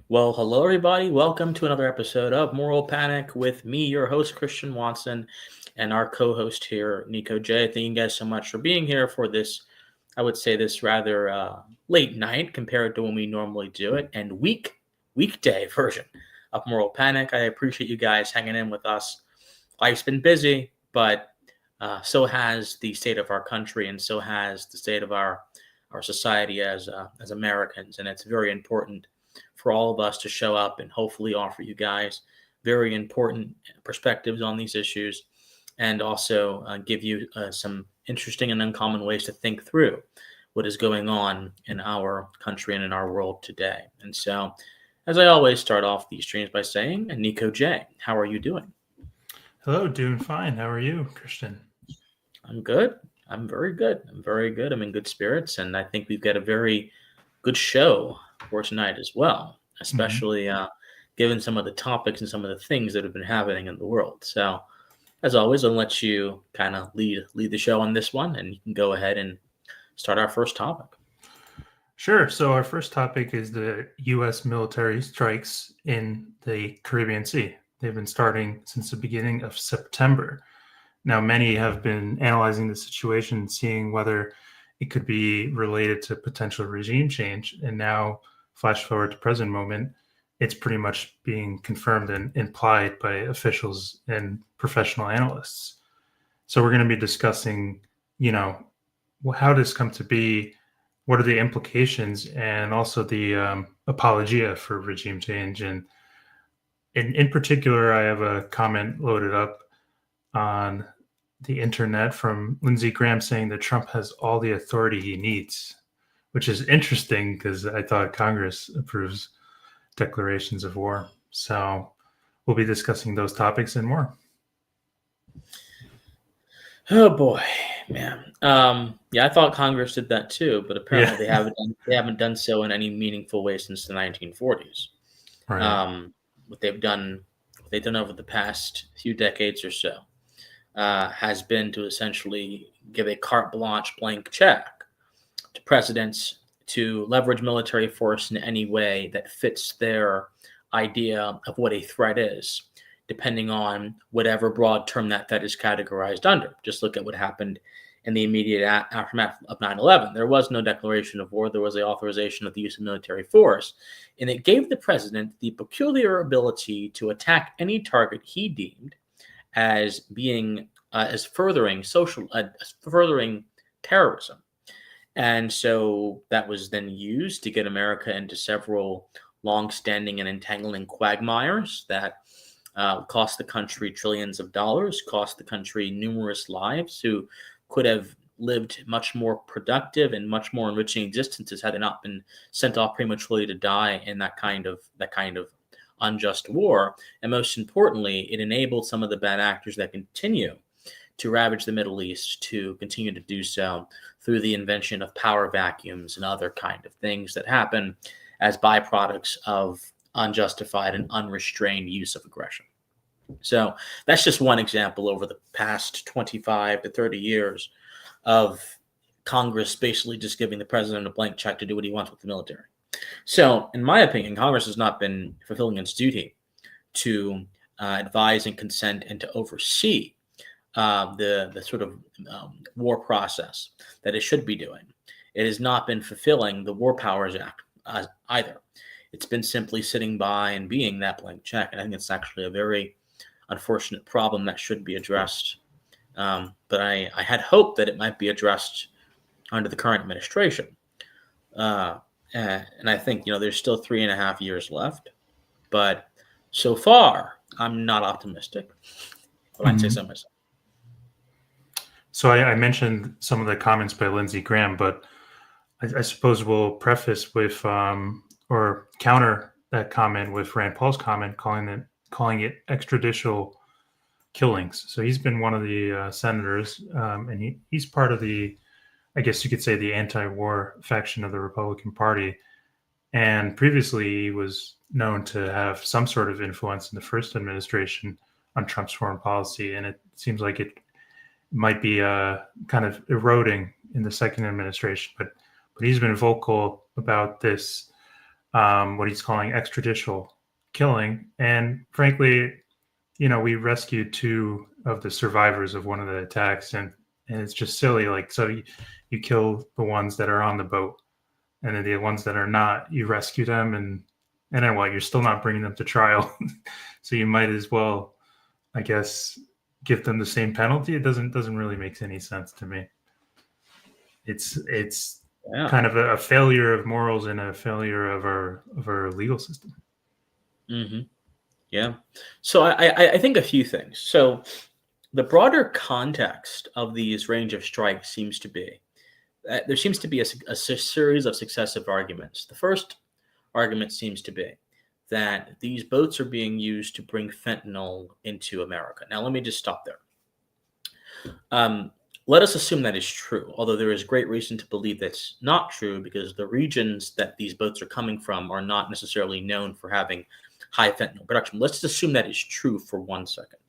Well, hello everybody. Welcome to another episode of Moral Panic with me, your host Christian Watson, and our co-host here, Nico J. Thank you guys so much for being here for this. I would say this rather late night compared to when we normally do it, and weekday version of Moral Panic. I appreciate you guys hanging in with us. Life's been busy, but so has the state of our country, and so has the state of our society as Americans, and it's very important for all of us to show up and hopefully offer you guys very important perspectives on these issues and also give you some interesting and uncommon ways to think through what is going on in our country and in our world today. And so, as I always start off these streams by saying, Nico J, how are you doing? Hello, doing fine. How are you, Christian? I'm good. I'm very good. I'm very good. I'm in good spirits, and I think we've got a very good show for tonight as well, especially given some of the topics and some of the things that have been happening in the world. So, as always, I'll let you kind of lead the show on this one, and you can go ahead and start our first topic. Sure. So, our first topic is the U.S. military strikes in the Caribbean Sea. They've been starting since the beginning of September. Now, many have been analyzing the situation, seeing whether it could be related to potential regime change. And now, flash forward to present moment, it's pretty much being confirmed and implied by officials and professional analysts. So we're going to be discussing, how this come to be, what are the implications, and also the apologia for regime change. And in particular, I have a comment loaded up on the internet from Lindsey Graham saying that Trump has all the authority he needs, which is interesting because I thought Congress approves declarations of war. So we'll be discussing those topics and more. Oh boy, man. Yeah, I thought Congress did that too, but apparently they haven't done so in any meaningful way since the 1940s. Right. What they've done over the past few decades or so has been to essentially give a carte blanche blank check to presidents to leverage military force in any way that fits their idea of what a threat is, depending on whatever broad term that threat is categorized under. Just look at what happened in the immediate aftermath of 9/11. There was no declaration of war. There was the authorization of the use of military force, and it gave the president the peculiar ability to attack any target he deemed as being as furthering terrorism. And so that was then used to get America into several long-standing and entangling quagmires that cost the country trillions of dollars, cost the country numerous lives who could have lived much more productive and much more enriching existences had they not been sent off prematurely to die in that kind of unjust war. And most importantly, it enabled some of the bad actors that continue to ravage the Middle East to continue to do so through the invention of power vacuums and other kind of things that happen as byproducts of unjustified and unrestrained use of aggression. So that's just one example over the past 25 to 30 years of Congress basically just giving the president a blank check to do what he wants with the military. So, in my opinion, Congress has not been fulfilling its duty to advise and consent and to oversee the sort of war process that it should be doing. It has not been fulfilling the War Powers Act either. It's been simply sitting by and being that blank check. And I think it's actually a very unfortunate problem that should be addressed. But I had hoped that it might be addressed under the current administration. And I think, there's still 3.5 years left. But so far, I'm not optimistic. But I'd say so myself. So I mentioned some of the comments by Lindsey Graham, but I suppose we'll preface with or counter that comment with Rand Paul's comment calling it extrajudicial killings. So he's been one of the senators, and he's part of the, I guess you could say, the anti-war faction of the Republican Party. And previously, he was known to have some sort of influence in the first administration on Trump's foreign policy, and it seems like it might be kind of eroding in the second administration. But he's been vocal about this what he's calling extrajudicial killing. And frankly, we rescued two of the survivors of one of the attacks, and it's just silly. Like, so you kill the ones that are on the boat, and then the ones that are not, you rescue them, and then what? You're still not bringing them to trial, so you might as well, I guess, give them the same penalty. It doesn't really make any sense to me. It's Yeah. kind of a failure of morals and a failure of our legal system. Mm-hmm. Yeah. So I think a few things. So the broader context of these range of strikes seems to be there seems to be a series of successive arguments. The first argument seems to be that these boats are being used to bring fentanyl into America. Now, let me just stop there. Um, let us assume that is true, although there is great reason to believe that's not true because the regions that these boats are coming from are not necessarily known for having high fentanyl production. Let's just assume that is true for 1 second.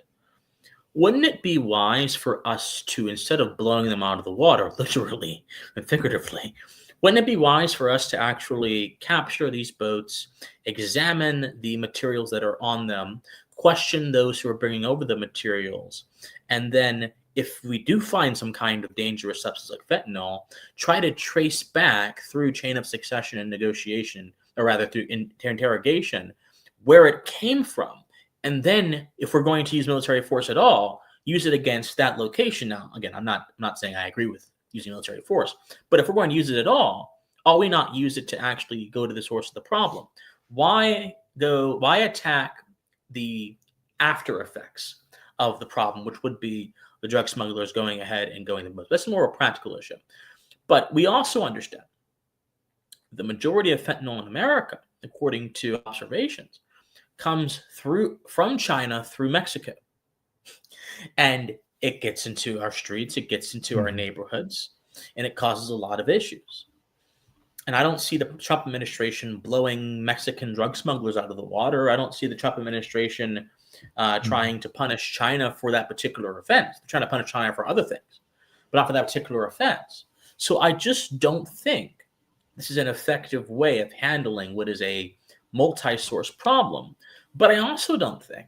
Wouldn't it be wise for us to, instead of blowing them out of the water, literally and figuratively, wouldn't it be wise for us to actually capture these boats, examine the materials that are on them, question those who are bringing over the materials, and then if we do find some kind of dangerous substance like fentanyl, try to trace back through chain of succession and negotiation, or rather through interrogation, where it came from. And then, if we're going to use military force at all, use it against that location. Now, again, I'm not saying I agree with using military force, but if we're going to use it at all, ought we not use it to actually go to the source of the problem? Why go? Why attack the after effects of the problem, which would be the drug smugglers going ahead and going to the most? That's more a practical issue. But we also understand the majority of fentanyl in America, according to observations, comes from China through Mexico. And it gets into our streets, it gets into our neighborhoods, and it causes a lot of issues. And I don't see the Trump administration blowing Mexican drug smugglers out of the water. I don't see the Trump administration trying to punish China for that particular offense. They're trying to punish China for other things, but not for that particular offense. So I just don't think this is an effective way of handling what is a multi-source problem. But I also don't think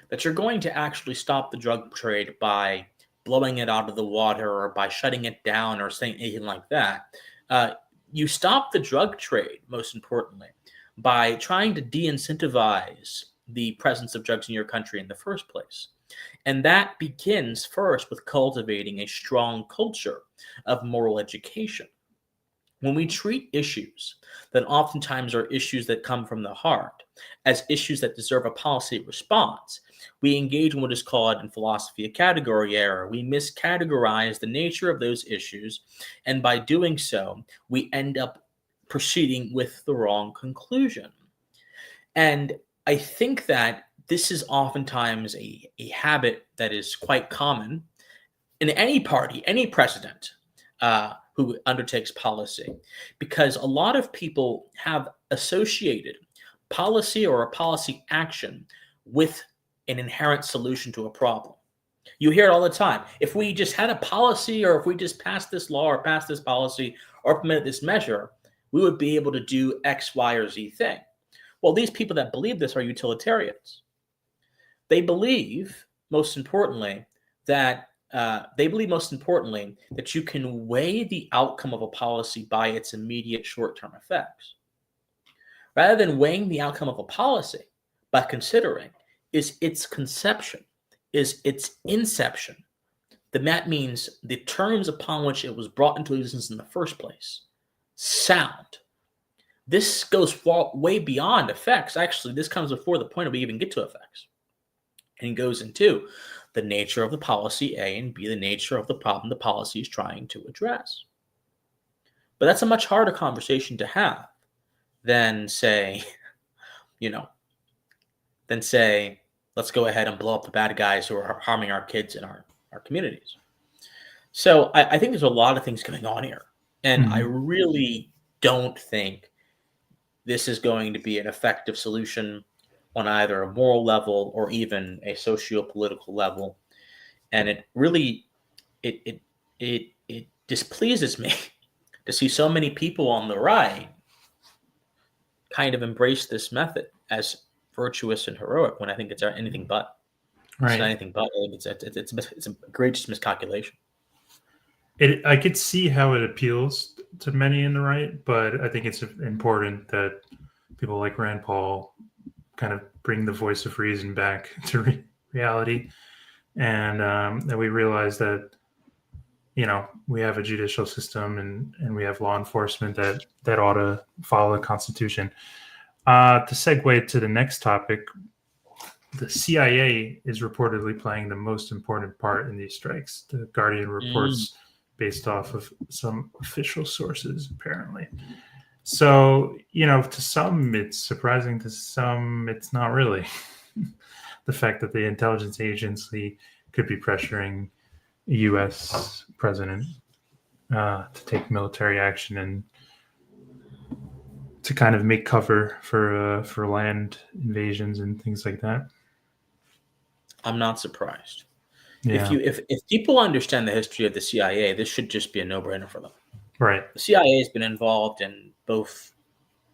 that you're going to actually stop the drug trade by blowing it out of the water or by shutting it down or saying anything like that. You stop the drug trade, most importantly, by trying to de-incentivize the presence of drugs in your country in the first place. And that begins first with cultivating a strong culture of moral education. When we treat issues that oftentimes are issues that come from the heart as issues that deserve a policy response, we engage in what is called in philosophy a category error. We miscategorize the nature of those issues, and by doing so, we end up proceeding with the wrong conclusion. And I think that this is oftentimes a habit that is quite common in any party, any president who undertakes policy, because a lot of people have associated policy or a policy action with an inherent solution to a problem. You hear it all the time. If we just had a policy, or if we just passed this law or passed this policy or implemented this measure, we would be able to do X, Y, or Z thing. Well, these people that believe this are utilitarians. They believe, most importantly, that you can weigh the outcome of a policy by its immediate short-term effects, rather than weighing the outcome of a policy by considering is its conception, is its inception. That means the terms upon which it was brought into existence in the first place sound. This goes way beyond effects. Actually, this comes before the point of we even get to effects, and goes into the nature of the policy A, and B, the nature of the problem the policy is trying to address. But that's a much harder conversation to have than say, let's go ahead and blow up the bad guys who are harming our kids in our communities. So I think there's a lot of things going on here. And I really don't think this is going to be an effective solution on either a moral level or even a socio-political level. And it really, it displeases me to see so many people on the right kind of embrace this method as virtuous and heroic when I think it's anything but. It's not Right. anything but. I think it's a great miscalculation. I could see how it appeals to many in the right, but I think it's important that people like Rand Paul kind of bring the voice of reason back to reality, and that we realize that we have a judicial system and we have law enforcement that ought to follow the Constitution. To segue to the next topic, the CIA is reportedly playing the most important part in these strikes. The Guardian reports based off of some official sources, apparently. So, to some it's surprising, to some it's not really. The fact that the intelligence agency could be pressuring a U.S. president to take military action and to kind of make cover for land invasions and things like that. I'm not surprised. Yeah. If people understand the history of the CIA, this should just be a no-brainer for them. Right. The CIA has been involved in both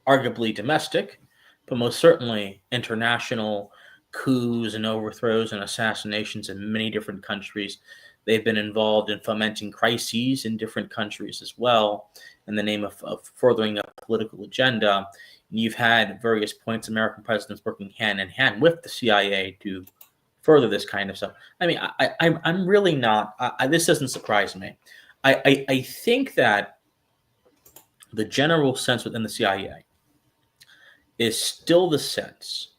arguably domestic, but most certainly international coups and overthrows and assassinations in many different countries. They've been involved in fomenting crises in different countries as well in the name of furthering a political agenda. You've had various points American presidents working hand in hand with the CIA to further this kind of stuff. I mean, I'm really not. This doesn't surprise me. I think that the general sense within the CIA is still the sense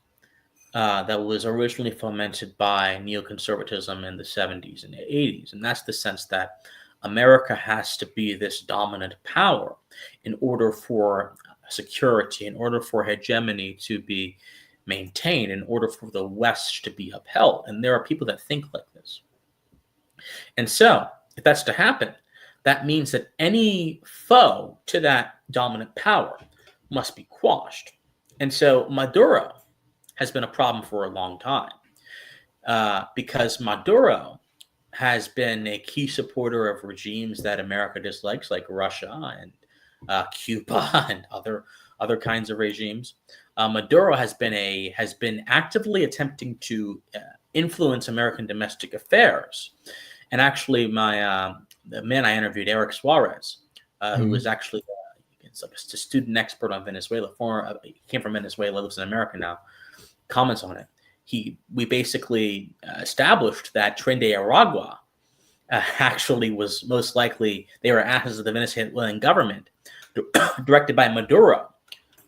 that was originally fomented by neoconservatism in the 70s and 80s. And that's the sense that America has to be this dominant power in order for security, in order for hegemony to be maintained, in order for the West to be upheld. And there are people that think like this. And so, if that's to happen, that means that any foe to that dominant power must be quashed. And so Maduro has been a problem for a long time because Maduro has been a key supporter of regimes that America dislikes, like Russia and Cuba and other kinds of regimes. Maduro has been actively attempting to influence American domestic affairs, and actually, the man I interviewed, Eric Suarez, who was actually it's like a student expert on Venezuela. He came from Venezuela, lives in America now. Comments on it. We basically established that Tren de Aragua actually was most likely they were assets of the Venezuelan government, directed by Maduro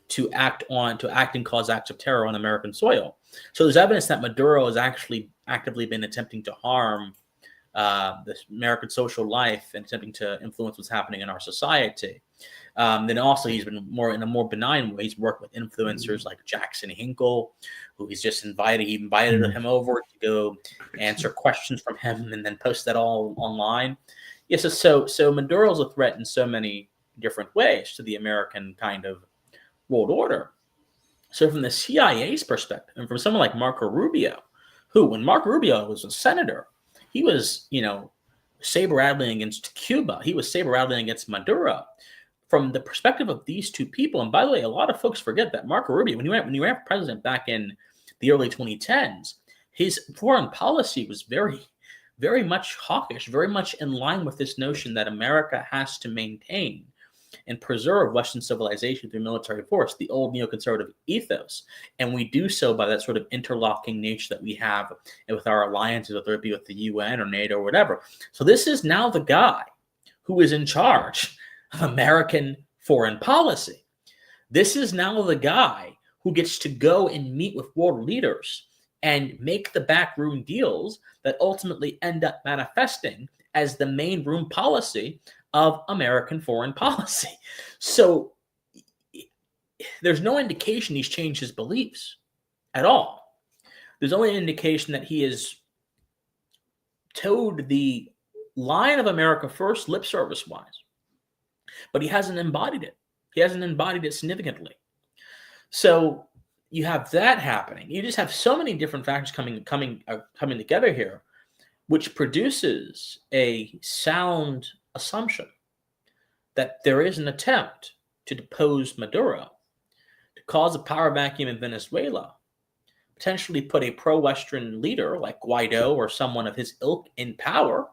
to act and cause acts of terror on American soil. So there's evidence that Maduro has actually actively been attempting to harm the American social life and attempting to influence what's happening in our society. Then also he's been in a more benign way. He's worked with influencers like Jackson Hinkle, who he's just invited. He invited him over to go answer questions from him and then post that all online. Yes, so Maduro's a threat in so many different ways to the American kind of world order. So from the CIA's perspective, and from someone like Marco Rubio, who, when Marco Rubio was a senator, he was, saber-rattling against Cuba. He was saber-rattling against Maduro. From the perspective of these two people, and by the way, a lot of folks forget that Marco Rubio, when he ran for president back in the early 2010s, his foreign policy was very, very much hawkish, very much in line with this notion that America has to maintain and preserve Western civilization through military force, the old neoconservative ethos. And we do so by that sort of interlocking nature that we have with our alliances, whether it be with the UN or NATO or whatever. So this is now the guy who is in charge of American foreign policy. This is now the guy who gets to go and meet with world leaders and make the backroom deals that ultimately end up manifesting as the main room policy of American foreign policy. So there's no indication he's changed his beliefs at all. There's only an indication that he has towed the line of America first, lip service wise, but he hasn't embodied it. He hasn't embodied it significantly. So you have that happening. You just have so many different factors coming together here, which produces a sound assumption that there is an attempt to depose Maduro, to cause a power vacuum in Venezuela, potentially put a pro-Western leader like Guaido or someone of his ilk in power,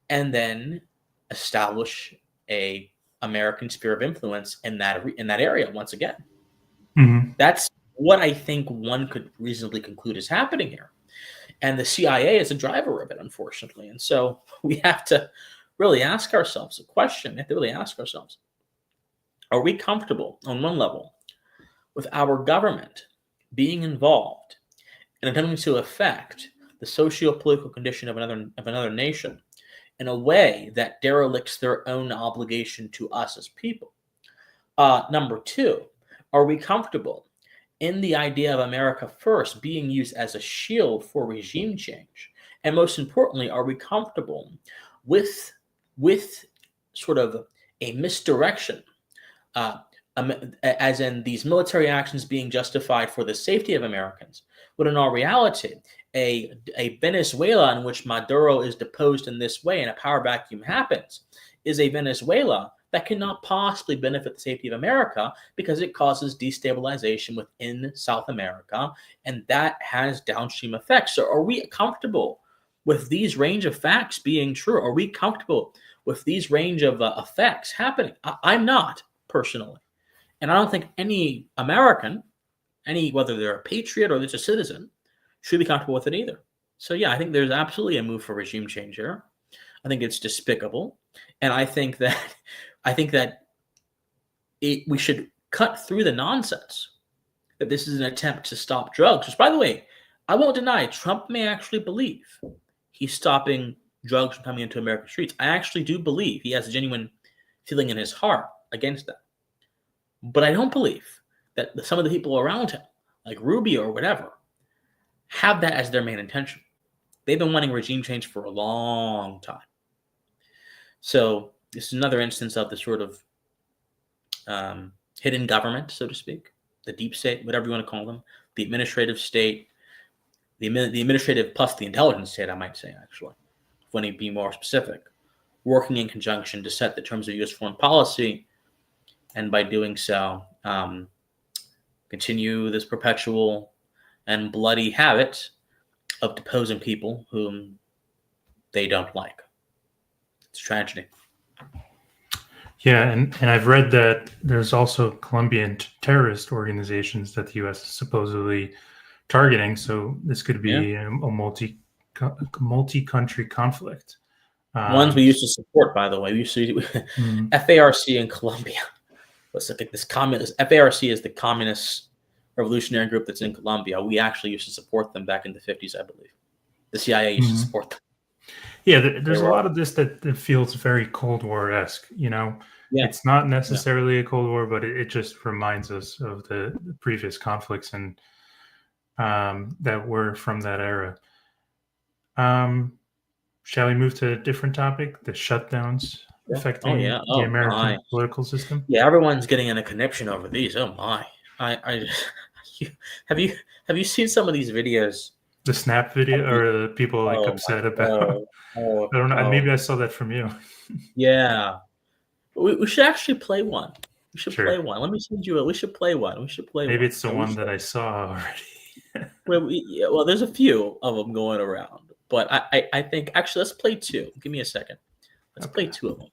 and then establish a American sphere of influence in that area once again. Mhm. That's what I think one could reasonably conclude is happening here. And the CIA is a driver of it, unfortunately. And so we have to really ask ourselves a question. We have to really ask ourselves, are we comfortable on one level with our government being involved in attempting to affect the socio-political condition of another nation in a way that derelicts their own obligation to us as people? Number two, are we comfortable in the idea of America first being used as a shield for regime change? And most importantly, are we comfortable with with sort of a misdirection, uh, as in these military actions being justified for the safety of Americans, when in all reality, a Venezuela in which Maduro is deposed in this way and a power vacuum happens is a Venezuela that cannot possibly benefit the safety of America because it causes destabilization within South America, and that has downstream effects. So, are we comfortable with these range of facts being true? Are we comfortable with these range of effects happening? I'm not, personally. And I don't think any American, whether they're a patriot or they're just a citizen, should be comfortable with it either. So yeah, I think there's absolutely a move for regime change here. I think it's despicable, and I think that we should cut through the nonsense that this is an attempt to stop drugs. Which, by the way, I won't deny Trump may actually believe he's stopping drugs from coming into American streets. I actually do believe he has a genuine feeling in his heart against that. But I don't believe that some of the people around him, like Rubio or whatever, have that as their main intention. They've been wanting regime change for a long time. So this is another instance of the sort of hidden government, so to speak, the deep state, whatever you want to call them, the administrative state, the administrative plus the intelligence state, I might say, actually, if we need to be more specific, working in conjunction to set the terms of U.S. foreign policy, and by doing so, continue this perpetual and bloody habit of deposing people whom they don't like. It's a tragedy. Yeah, and I've read that there's also Colombian terrorist organizations that the U.S. is supposedly targeting. So this could be a multi-country conflict. Ones we used to support, by the way. We used to FARC in Colombia. Let's think this communist FARC is the communist revolutionary group that's in Colombia. We actually used to support them back in the 50s, I believe. The CIA used to support them. Yeah, there's a lot of this that feels very Cold War-esque, It's not necessarily a Cold War, but it just reminds us of the previous conflicts and that were from that era. Shall we move to a different topic? The shutdowns affecting the American political system? Yeah, everyone's getting in a conniption over these. Oh my! Have you seen some of these videos? The Snap video, or people upset about? I don't know. Maybe I saw that from you. Yeah, we should actually play one. We should play one. Let me send you. We should play one. Maybe it's the one that I saw already. Well, there's a few of them going around, but I think actually let's play two. Give me a second. Let's play two of them,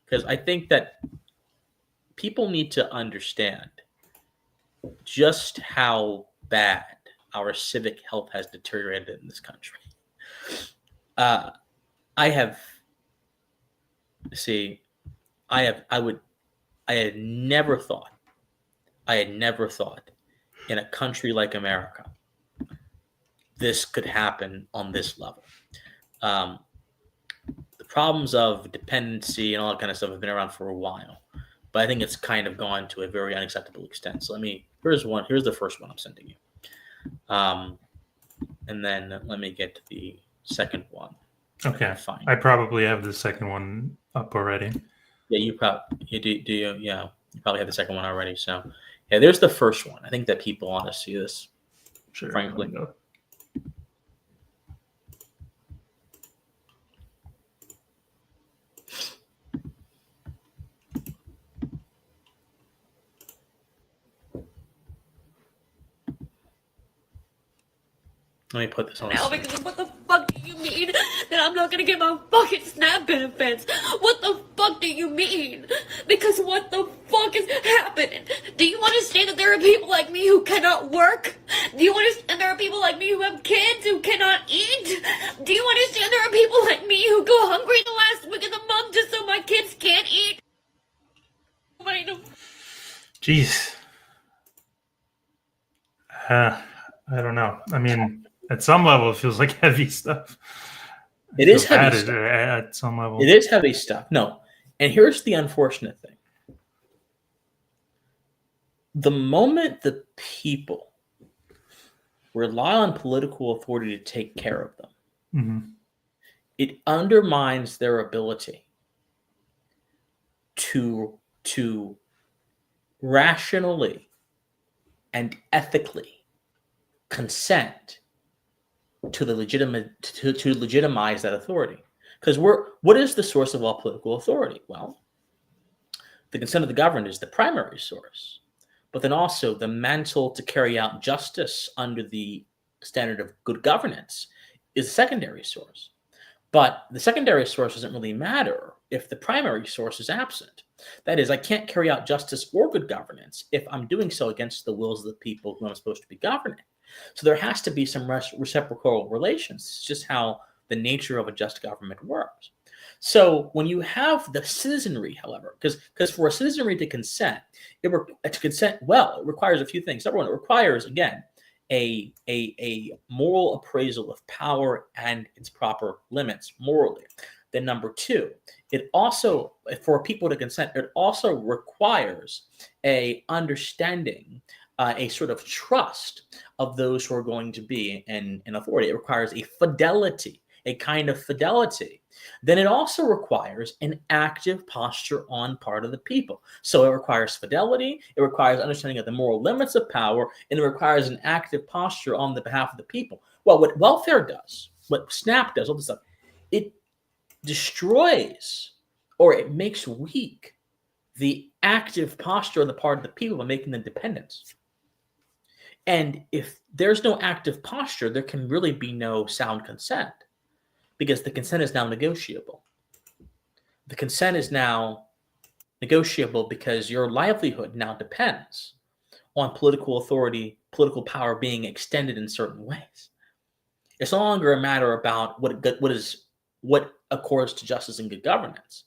because I think that people need to understand just how bad our civic health has deteriorated in this country. I had never thought in a country like America this could happen on this level. The problems of dependency and all that kind of stuff have been around for a while, but I think it's kind of gone to a very unacceptable extent. So here's the first one I'm sending you. And then let me get to the second one. Okay, I probably have the second one up already. Yeah, you probably do. You? Yeah, you probably have the second one already. So, yeah, there's the first one. I think that people want to see this. Sure, frankly. Let me put this on. Now, because what the fuck do you mean that I'm not gonna get my fucking SNAP benefits? What the fuck do you mean? Because what the fuck is happening? Do you understand that there are people like me who cannot work? Do you understand there are people like me who have kids who cannot eat? Do you understand there are people like me who go hungry the last week of the month just so my kids can't eat? Jeez. I don't know. I mean, at some level, it feels like heavy stuff. It is heavy stuff. At some level. It is heavy stuff. No. And here's the unfortunate thing. The moment the people rely on political authority to take care of them, it undermines their ability to rationally and ethically consent to to legitimize that authority. Because what is the source of all political authority? Well, the consent of the governed is the primary source, but then also the mantle to carry out justice under the standard of good governance is a secondary source. But the secondary source doesn't really matter if the primary source is absent. That is, I can't carry out justice or good governance if I'm doing so against the wills of the people who I'm supposed to be governing. So there has to be some reciprocal relations. It's just how the nature of a just government works. So when you have the citizenry, however, because for a citizenry to consent, it requires a few things. Number one, it requires, again, a moral appraisal of power and its proper limits morally. Then number two, it also, for people to consent, it also requires a understanding, a sort of trust of those who are going to be in authority. It requires a fidelity, a kind of fidelity. Then it also requires an active posture on part of the people. So it requires fidelity, it requires understanding of the moral limits of power, and it requires an active posture on the behalf of the people. Well, what welfare does, what SNAP does, all this stuff, it destroys or it makes weak the active posture on the part of the people by making them dependent. And if there's no active posture, there can really be no sound consent, because the consent is now negotiable. The consent is now negotiable because your livelihood now depends on political authority, political power being extended in certain ways. It's no longer a matter about what accords to justice and good governance.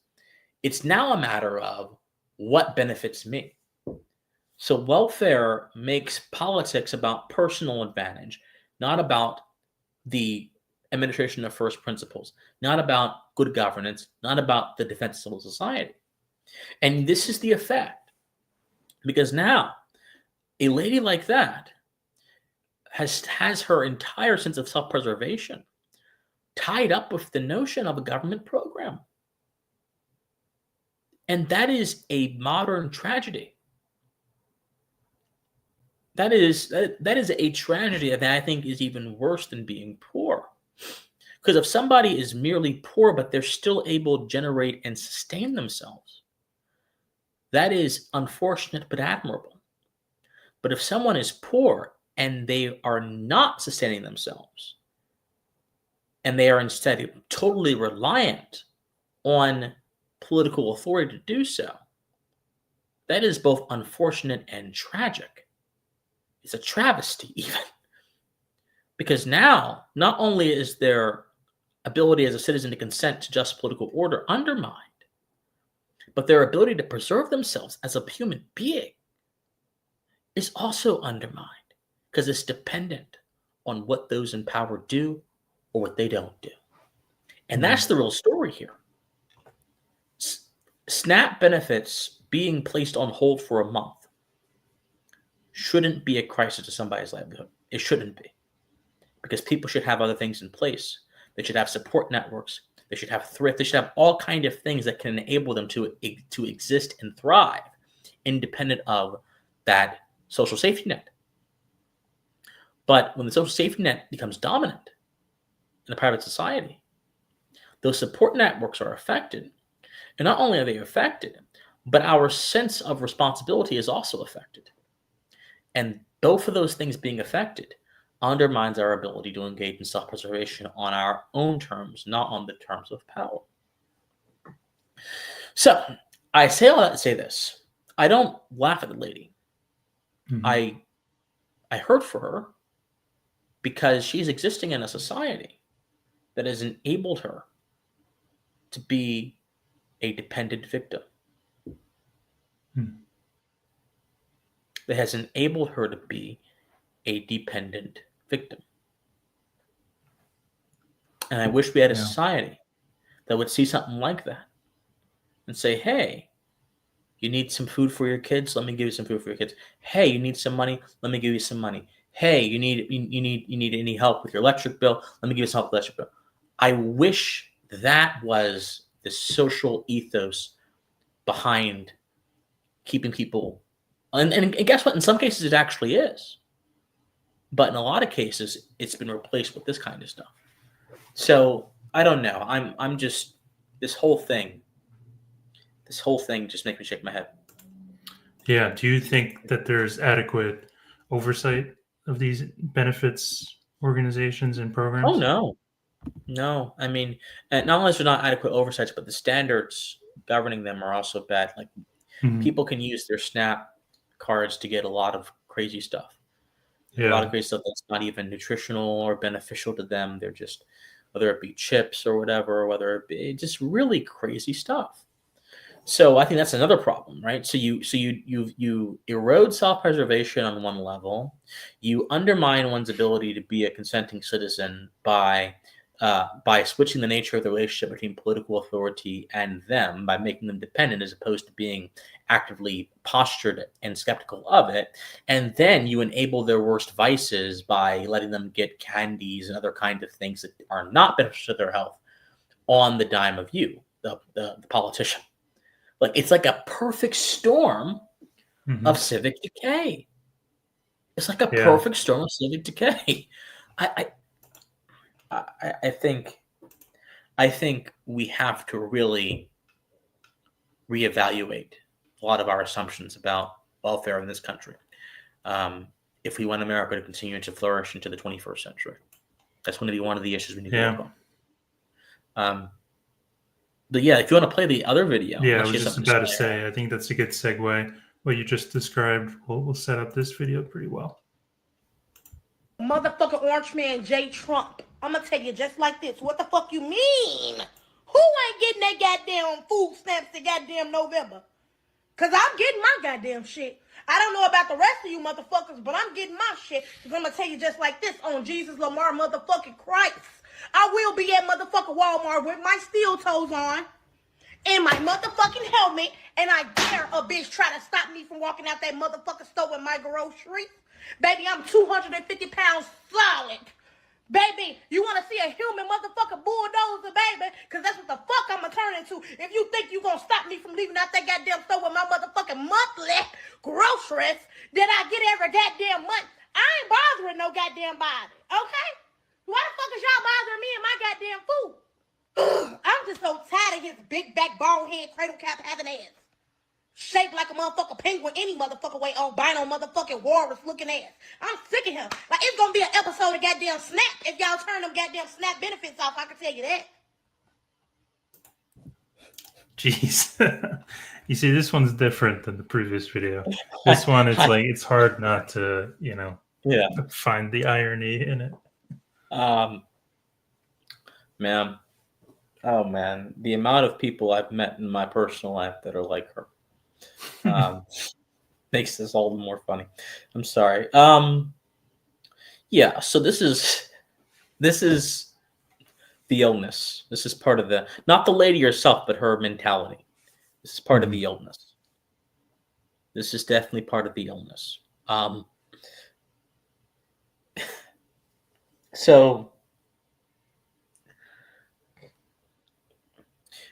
It's now a matter of what benefits me. So welfare makes politics about personal advantage, not about the administration of first principles, not about good governance, not about the defense of civil society. And this is the effect, because now a lady like that has her entire sense of self-preservation tied up with the notion of a government program. And that is a modern tragedy. That is a tragedy that I think is even worse than being poor. Because if somebody is merely poor, but they're still able to generate and sustain themselves, that is unfortunate but admirable. But if someone is poor and they are not sustaining themselves, and they are instead totally reliant on political authority to do so, that is both unfortunate and tragic. It's a travesty, even. Because now, not only is their ability as a citizen to consent to just political order undermined, but their ability to preserve themselves as a human being is also undermined, because it's dependent on what those in power do or what they don't do. And that's the real story here. SNAP benefits being placed on hold for a month shouldn't be a crisis to somebody's livelihood. It shouldn't be. Because people should have other things in place. They should have support networks. They should have thrift. They should have all kinds of things that can enable them to exist and thrive, independent of that social safety net. But when the social safety net becomes dominant in a private society, those support networks are affected. And not only are they affected, but our sense of responsibility is also affected. And both of those things being affected undermines our ability to engage in self-preservation on our own terms, not on the terms of power. So I say all that to say this. I don't laugh at the lady. Mhm. I hurt for her because she's existing in a society that has enabled her to be a dependent victim. Hmm. That has enabled her to be a dependent victim. And I wish we had a Yeah. society that would see something like that and say, hey, you need some food for your kids? Let me give you some food for your kids. Hey, you need some money? Let me give you some money. Hey, you need any help with your electric bill? Let me give you some help with electric bill. I wish that was the social ethos behind keeping people, and guess what? In some cases, it actually is, but in a lot of cases, it's been replaced with this kind of stuff. So I don't know. I'm just this whole thing. This whole thing just makes me shake my head. Yeah. Do you think that there's adequate oversight of these benefits organizations and Oh programs? no, no. I mean, and not only is there not adequate oversights, but the standards governing them are also bad. Like Mhm. people can use their SNAP cards to get a lot of crazy stuff. A lot of Yeah. crazy stuff that's not even nutritional or beneficial to them. They're just, whether it be chips or whatever, whether it be just really crazy stuff. So I think that's another problem, right? So you erode self-preservation on one level, you undermine one's ability to be a consenting citizen by switching the nature of the relationship between political authority and them by making them dependent as opposed to being actively postured and skeptical of it, and then you enable their worst vices by letting them get candies and other kinds of things that are not beneficial to their health on the dime of you, the politician. Like it's like a perfect storm of Mhm. civic decay. It's like a Yeah. perfect storm of civic decay. I I think we have to really reevaluate a lot of our assumptions about welfare in this country. Um, if we want America to continue to flourish into the 21st century, that's going to be one of the issues we need to Yeah. work on. But yeah, if you want to play the other video, Yeah. I unless you was have just something to about to say. say, I think that's a good segue. What you just described will set up this video pretty well. Motherfucking Orange Man J. Trump. I'ma tell you just like this. What the fuck you mean? Who ain't getting that goddamn food stamps in goddamn November? Cause I'm getting my goddamn shit. I don't know about the rest of you motherfuckers, but I'm getting my shit. Cause I'ma tell you just like this on Jesus Lamar motherfucking Christ. I will be at motherfucking Walmart with my steel toes on and my motherfucking helmet, and I dare a bitch try to stop me from walking out that motherfucking store with my groceries. Baby, I'm 250 pounds solid. Baby, you want to see a human motherfucking bulldozer, baby? Because that's what the fuck I'm going to turn into. If you think you going to stop me from leaving out that goddamn store with my motherfucking monthly groceries that I get every goddamn month, I ain't bothering no goddamn body, okay? Why the fuck is y'all bothering me and my goddamn food? I'm just so tired of his big back, bald head, cradle cap having ass. Shaped like a motherfucking penguin any motherfucking way, albino motherfucking walrus looking ass. I'm sick of him. Like, it's gonna be an episode of goddamn Snap if y'all turn them goddamn Snap benefits off, I can tell you that. Jeez. You see, this one's different than the previous video. This one, it's like, it's hard not to, Yeah. find the irony in it. Man, oh man, the amount of people I've met in my personal life that are like her makes this all the more funny. I'm sorry. Yeah. So this is the illness. This is part of the, not the lady herself, but her mentality. This is part of the illness. This is definitely part of the illness. So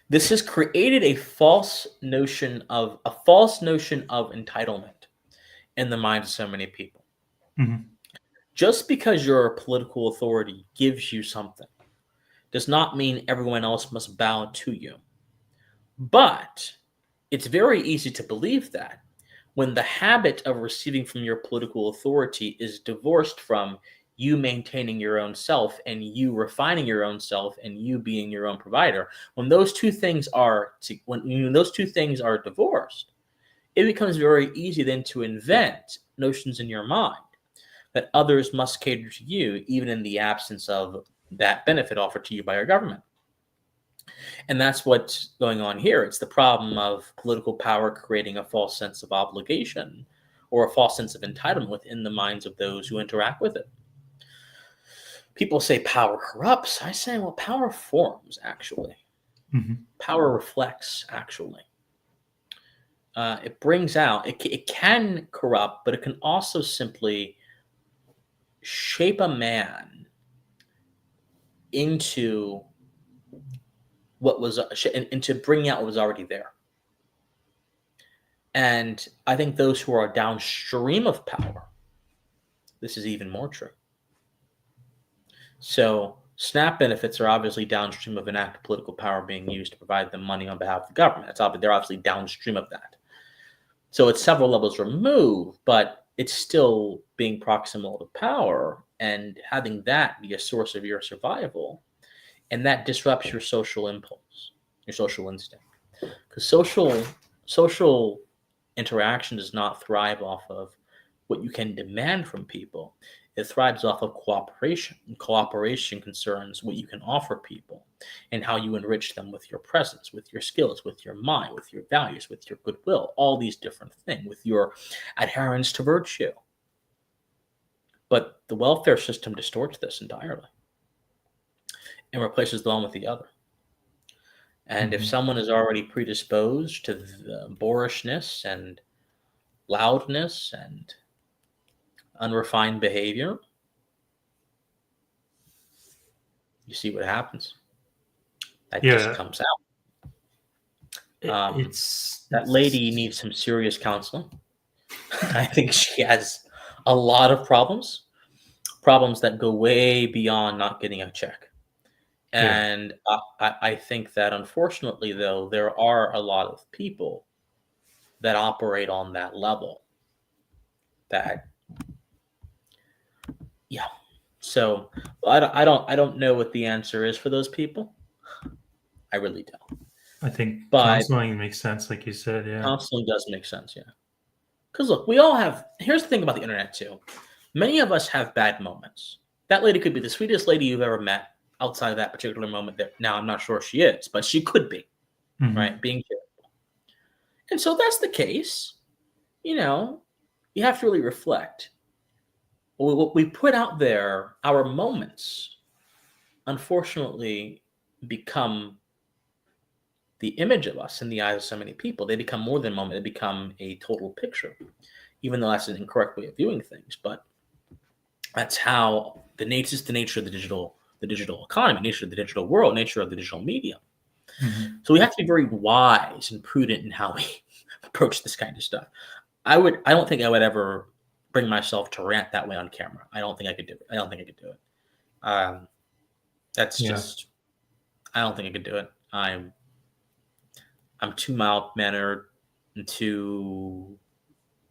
this has created a false notion of entitlement in the minds of so many people. Mhm. Just because your political authority gives you something does not mean everyone else must bow to you. But it's very easy to believe that when the habit of receiving from your political authority is divorced from you maintaining your own self and you refining your own self and you being your own provider. When those two things are divorced, it becomes very easy then to invent notions in your mind that others must cater to you, even in the absence of that benefit offered to you by your government. And that's what's going on here. It's the problem of political power creating a false sense of obligation or a false sense of entitlement within the minds of those who interact with it. People say power corrupts. I say, well, power forms, actually. Mm-hmm. Power reflects, actually. It brings out, it can corrupt, but it can also simply shape a man into into bringing out what was already there. And I think those who are downstream of power, this is even more true. So SNAP benefits are obviously downstream of an act of political power being used to provide them money on behalf of the government. They're obviously downstream of that. So it's several levels removed, but it's still being proximal to power and having that be a source of your survival. And that disrupts your social impulse, your social instinct. Because social interaction does not thrive off of what you can demand from people. It thrives off of cooperation. And cooperation concerns what you can offer people and how you enrich them with your presence, with your skills, with your mind, with your values, with your goodwill, all these different things, with your adherence to virtue. But the welfare system distorts this entirely and replaces the one with the other. And if someone is already predisposed to the boorishness and loudness and unrefined behavior, you see what happens. That just comes out. That lady needs some serious counseling. I think she has a lot of problems that go way beyond not getting a check. And I think that unfortunately, though, there are a lot of people that operate on that level. So I don't know what the answer is for those people. I really don't. I think counseling makes sense, like you said. Yeah, counseling does make sense. Yeah, because look, we all have. Here's the thing about the internet too. Many of us have bad moments. That lady could be the sweetest lady you've ever met. Outside of that particular moment, that now I'm not sure she is, but she could be, right? Being charitable. And so that's the case. You have to really reflect. What we put out there, our moments, unfortunately, become the image of us in the eyes of so many people. They become more than a moment. They become a total picture, even though that's an incorrect way of viewing things. But that's how the nature of the digital economy, nature of the digital world, nature of the digital media. So we have to be very wise and prudent in how we approach this kind of stuff. I don't think I would ever bring myself to rant that way on camera. I don't think I could do it. I don't think I could do it. I don't think I could do it. I'm too mild-mannered and too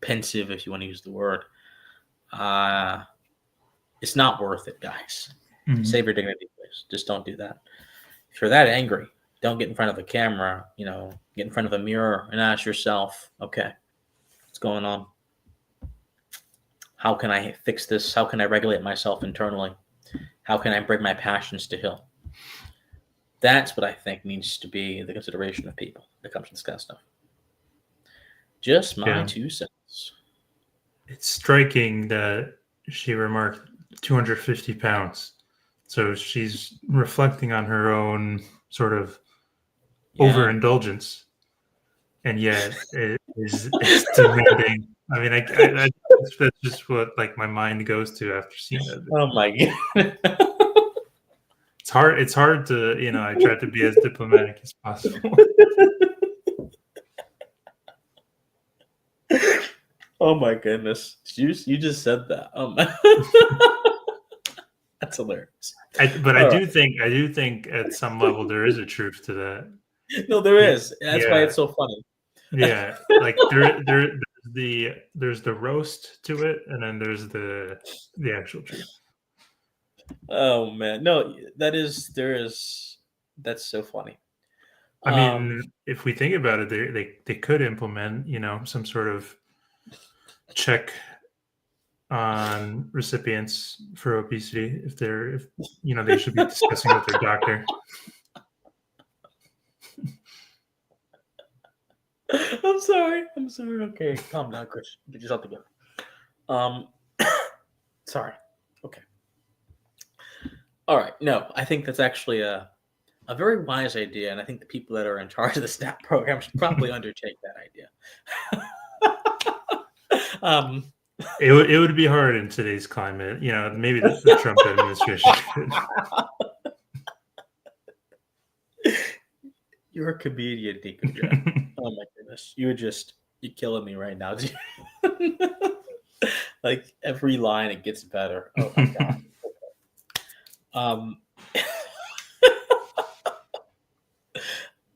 pensive, if you want to use the word. It's not worth it, guys. Save your dignity, please. Just don't do that. If you're that angry, don't get in front of a camera, get in front of a mirror and ask yourself, okay, what's going on? How can I fix this? How can I regulate myself internally? How can I bring my passions to heel? That's what I think needs to be the consideration of people that comes to this kind of stuff. Just my 2 cents. It's striking that she remarked 250 pounds. So she's reflecting on her own sort of overindulgence, and yet it's demanding. I mean, that's just what my mind goes to after seeing that. Oh my god! It's hard to I try to be as diplomatic as possible. Oh my goodness! You just said that. That's hilarious. I do think at some level there is a truth to that. No, there is. That's why it's so funny. Yeah, there's the roast to it, and then there's the actual truth. Oh man, no, that's so funny. I Um, mean, if we think about it, they could implement, some sort of check on recipients for obesity if they should be discussing with their doctor. I'm sorry. I'm sorry. Okay, calm down, Chris. Get yourself together. Um, sorry. Okay. All right. No, I think that's actually a very wise idea, and I think the people that are in charge of the SNAP program should probably undertake that idea. It would be hard in today's climate. Maybe the Trump administration could. You're a comedian, Nikoji. Oh my goodness, you're killing me right now. Like every line, it gets better. Oh my god. Um,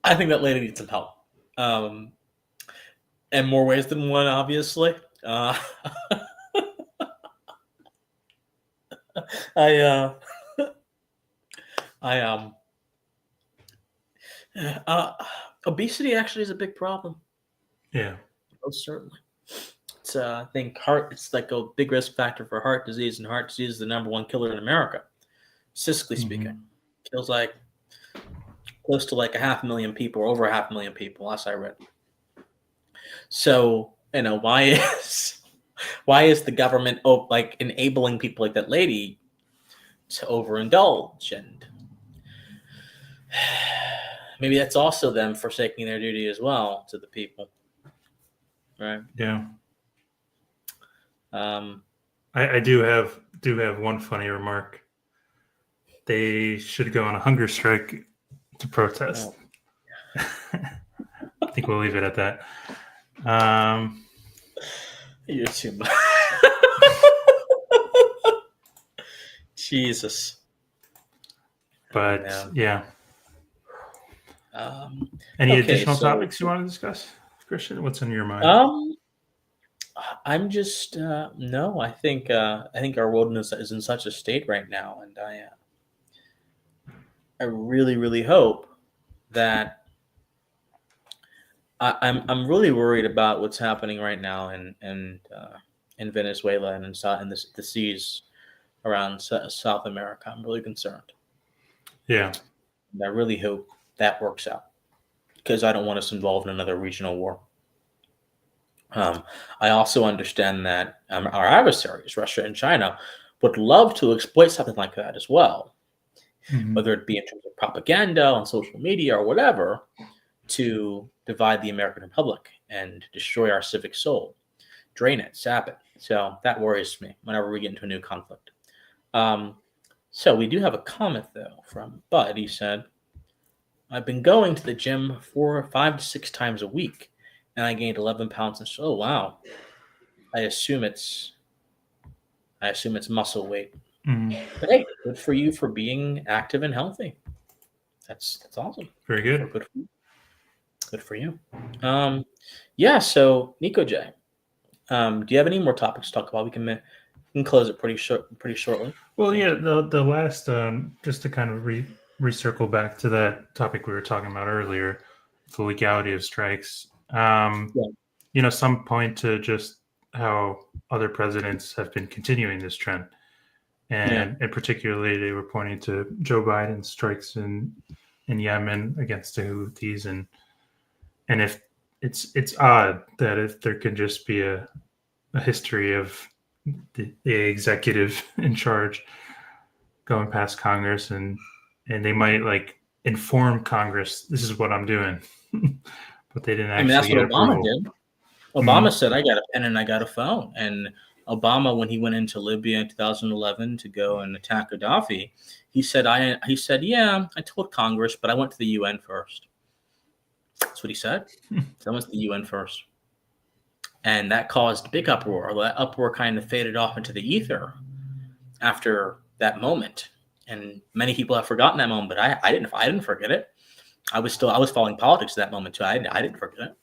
I think that lady needs some help. In more ways than one, obviously. I obesity actually is a big problem. Yeah. Most certainly. It's I think it's like a big risk factor for heart disease, and heart disease is the number one killer in America. Statistically speaking, kills like close to like 500,000 people, or over 500,000 people, last I read. So, why is the government like enabling people like that lady to overindulge? And maybe that's also them forsaking their duty as well to the people, right? Yeah. I do have one funny remark. They should go on a hunger strike to protest. Oh. I think we'll leave it at that. You're too much. Jesus. But yeah. Any additional topics you want to discuss, Christian? What's on your mind? I'm just no. I think our world is in such a state right now, and I really, really hope that I'm really worried about what's happening right now in Venezuela and in the seas around South America. I'm really concerned. Yeah, and I really hope that works out, because I don't want us involved in another regional war. I also understand that our adversaries, Russia and China, would love to exploit something like that as well, whether it be in terms of propaganda on social media or whatever, to divide the American Republic and destroy our civic soul, drain it, sap it. So that worries me whenever we get into a new conflict. So we do have a comment, though, from Bud. He said, I've been going to the gym 5 to 6 times a week, and I gained 11 pounds. And oh, wow. I assume it's muscle weight. But hey, good for you for being active and healthy. That's awesome. Very good. Good for you. Yeah. So Nikoji, do you have any more topics to talk about? We can close it pretty shortly. Well, yeah. The last, just to kind of recircle back to that topic we were talking about earlier, the legality of strikes. Some point to just how other presidents have been continuing this trend, and particularly they were pointing to Joe Biden's strikes in Yemen against the Houthis, and if it's odd that if there can just be a history of the executive in charge going past Congress, and they might like inform Congress, this is what I'm doing, but they didn't actually. That's what Obama did. Obama said, I got a pen and I got a phone. And Obama, when he went into Libya in 2011 to go and attack Gaddafi, he said, yeah, I told Congress, but I went to the UN first. That's what he said. So I went to the UN first. And that caused a big uproar. That uproar kind of faded off into the ether after that moment. And many people have forgotten that moment, but I didn't forget it. I was following politics at that moment too. I didn't forget it.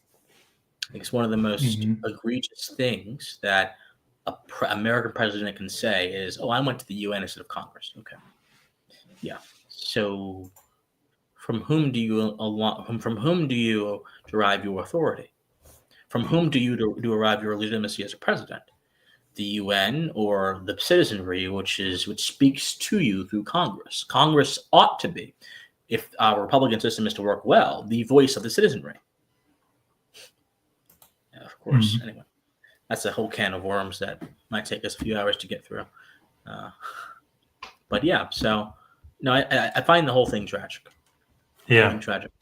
I think it's one of the most egregious things that American president can say is, "Oh, I went to the UN instead of Congress." Okay, yeah. So, from whom do you derive your authority? From whom do you derive your legitimacy as a president? The UN or the citizenry, which speaks to you through Congress? Congress ought to be, if our Republican system is to work well, the voice of the citizenry. Yeah, of course. Mhm. Anyway, that's a whole can of worms that might take us a few hours to get through. But yeah, so no, I find the whole thing tragic. Yeah, Tragic.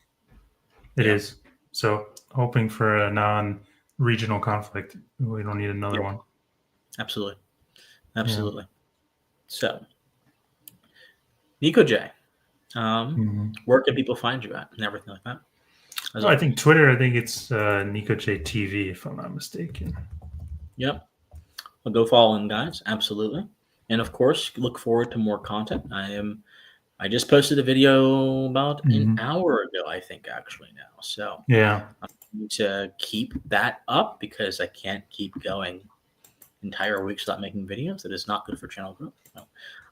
it Yeah. is. So hoping for a non-regional conflict. We don't need another Yep. one. Absolutely. Absolutely. So, Nico J, Mhm. where can people find you at and everything like that? I think Twitter. I think it's Nikoji TV, if I'm not mistaken. Yep. Well, go follow him, guys. Absolutely. And of course, look forward to more content. I just posted a video about an Mhm. hour ago, I think, actually now. So Yeah. I need to keep that up because I can't keep going entire weeks without making videos. That is not good for channel growth. So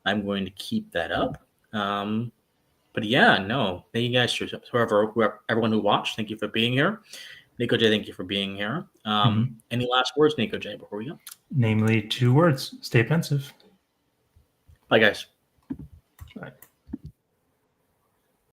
I'm going to keep that up. But yeah, no, thank you guys, everyone who watched. Thank you for being here. Nico J, thank you for being here. Mhm. Any last words, Nico J, before we go? Namely, 2 words: stay pensive. Bye, guys.